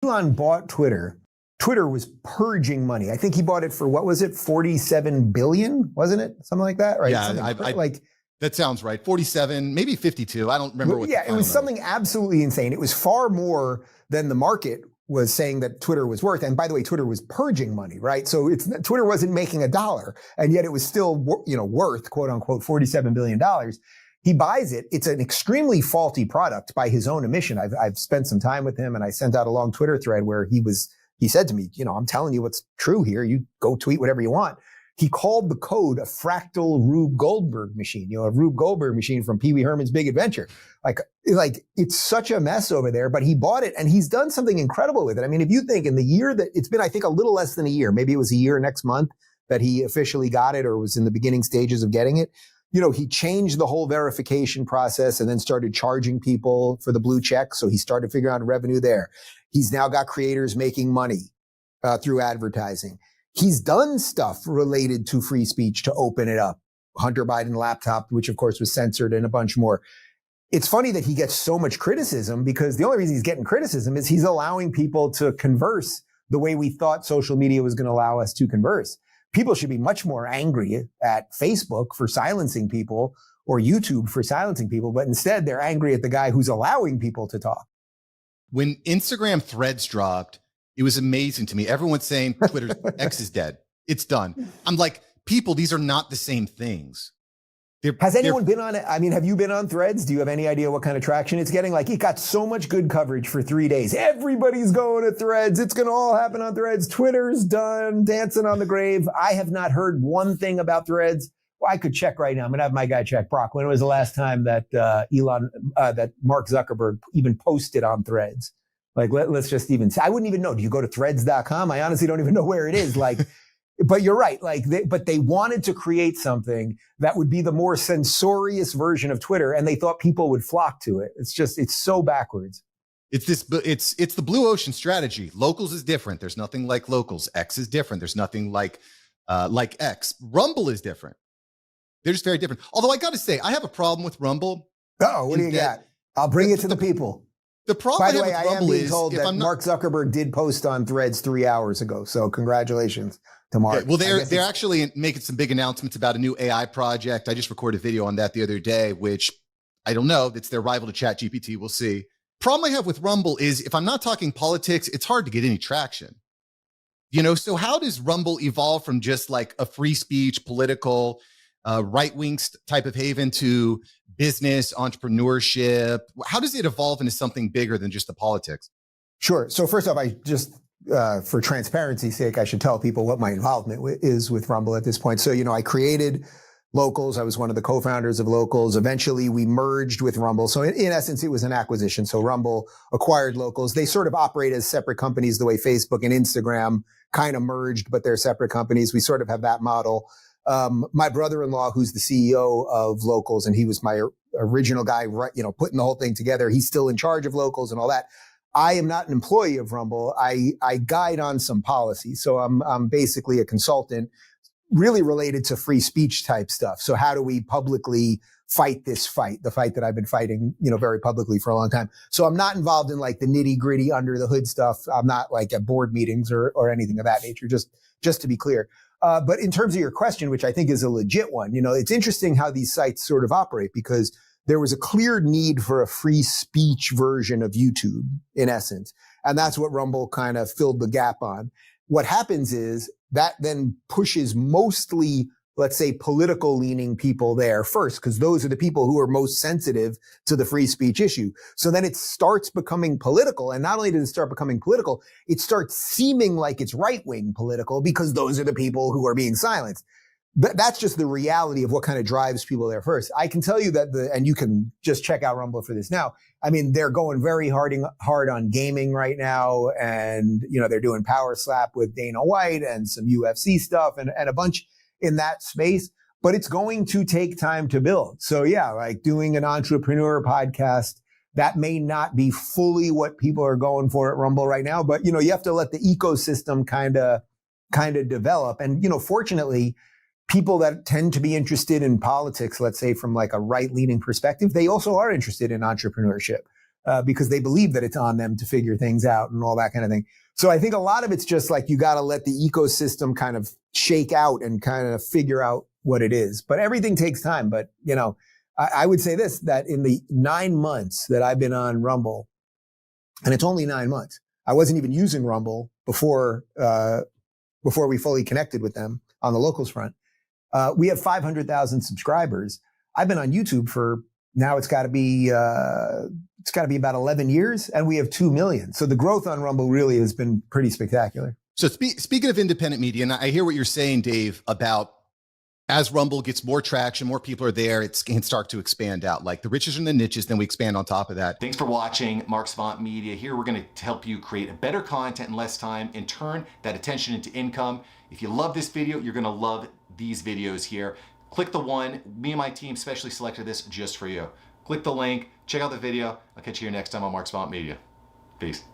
Elon bought Twitter, Twitter was purging money. I think he bought it for, what was it, 47 billion, wasn't it? Something like that, right? Yeah, like that sounds right. 47, maybe 52. I don't remember what. Yeah, it was something absolutely insane. It was far more than the market was saying that Twitter was worth. And by the way, Twitter was purging money, right? So Twitter wasn't making a dollar, and yet it was still, worth, quote unquote, $47 billion. He buys it. It's an extremely faulty product by his own admission. I've spent some time with him, and I sent out a long Twitter thread where he said to me, I'm telling you what's true here. You go tweet whatever you want. He called the code a fractal Rube Goldberg machine, a Rube Goldberg machine from Pee Wee Herman's Big Adventure. Like it's such a mess over there, but he bought it and he's done something incredible with it. I mean, if you think in the year that it's been, I think a little less than a year, maybe it was a year next month that he officially got it or was in the beginning stages of getting it. He changed the whole verification process and then started charging people for the blue check. So he started figuring out revenue there. He's now got creators making money through advertising. He's done stuff related to free speech to open it up. Hunter Biden laptop, which of course was censored, and a bunch more. It's funny that he gets so much criticism because the only reason he's getting criticism is he's allowing people to converse the way we thought social media was going to allow us to converse. People should be much more angry at Facebook for silencing people or YouTube for silencing people, but instead they're angry at the guy who's allowing people to talk. When Instagram Threads dropped, it was amazing to me. Everyone's saying Twitter X is dead. It's done. I'm like, people, these are not the same things. Has anyone been on it? I mean, have you been on Threads? Do you have any idea what kind of traction it's getting? Like, it got so much good coverage for 3 days. Everybody's going to Threads. It's going to all happen on Threads. Twitter's done, dancing on the grave. I have not heard one thing about Threads. Well, I could check right now. I'm going to have my guy check. Brock, when was the last time that that Mark Zuckerberg even posted on Threads? Like, let's just even say, I wouldn't even know. Do you go to threads.com? I honestly don't even know where it is. Like, but you're right. Like, but they wanted to create something that would be the more censorious version of Twitter, and they thought people would flock to it. It's so backwards. It's the blue ocean strategy. Locals is different. There's nothing like locals. X is different. There's nothing like X. Rumble is different. They're just very different. Although I got to say, I have a problem with Rumble. Oh, what do you got? I'll bring it to the people. The problem By the way, I am being told that Mark Zuckerberg did post on Threads 3 hours ago. So congratulations to Mark. Yeah, well, they're actually making some big announcements about a new AI project. I just recorded a video on that the other day, which I don't know. It's their rival to ChatGPT. We'll see. Problem I have with Rumble is if I'm not talking politics, it's hard to get any traction. So how does Rumble evolve from just like a free speech, political, right-wing type of haven to business, entrepreneurship? How does it evolve into something bigger than just the politics? Sure. So first off, I just, for transparency's sake, I should tell people what my involvement is with Rumble at this point. So, I created Locals. I was one of the co-founders of Locals. Eventually, we merged with Rumble. So in essence, it was an acquisition. So Rumble acquired Locals. They sort of operate as separate companies the way Facebook and Instagram kind of merged, but they're separate companies. We sort of have that model. My brother-in-law, who's the CEO of Locals, and he was my original guy, putting the whole thing together. He's still in charge of Locals and all that. I am not an employee of Rumble. I guide on some policy. So I'm basically a consultant really related to free speech type stuff. So how do we publicly fight this fight, the fight that I've been fighting, very publicly for a long time. So I'm not involved in like the nitty gritty under the hood stuff. I'm not like at board meetings or anything of that nature, just to be clear. But in terms of your question, which I think is a legit one, it's interesting how these sites sort of operate because there was a clear need for a free speech version of YouTube in essence. And that's what Rumble kind of filled the gap on. What happens is that then pushes mostly, let's say, political leaning people there first, because those are the people who are most sensitive to the free speech issue. So then it starts becoming political. And not only does it start becoming political, it starts seeming like it's right-wing political because those are the people who are being silenced. That's just the reality of what kind of drives people there first. I can tell you that and you can just check out Rumble for this now. I mean, they're going very hard on gaming right now. And, they're doing Power Slap with Dana White and some UFC stuff and a bunch in that space, but it's going to take time to build. So yeah, like doing an entrepreneur podcast, that may not be fully what people are going for at Rumble right now, but you have to let the ecosystem kind of develop. And, fortunately, people that tend to be interested in politics, let's say from like a right-leaning perspective, they also are interested in entrepreneurship. because they believe that it's on them to figure things out and all that kind of thing. So I think a lot of it's just like you got to let the ecosystem kind of shake out and kind of figure out what it is. But everything takes time. But, you know, I would say this, that in the 9 months that I've been on Rumble, and it's only 9 months, I wasn't even using Rumble before we fully connected with them on the locals front. We have 500,000 subscribers. I've been on YouTube for now. It's got to be about 11 years, and we have 2 million. So the growth on Rumble really has been pretty spectacular. So speaking of independent media, and I hear what you're saying, Dave, about as Rumble gets more traction, more people are there, it can start to expand out. Like the riches and the niches, then we expand on top of that. Thanks for watching Mark Savant Media. Here we're going to help you create a better content in less time and turn that attention into income. If you love this video, you're going to love these videos here. Click the one. Me and my team specially selected this just for you. Click the link, check out the video. I'll catch you here next time on Mark Savant Media. Peace.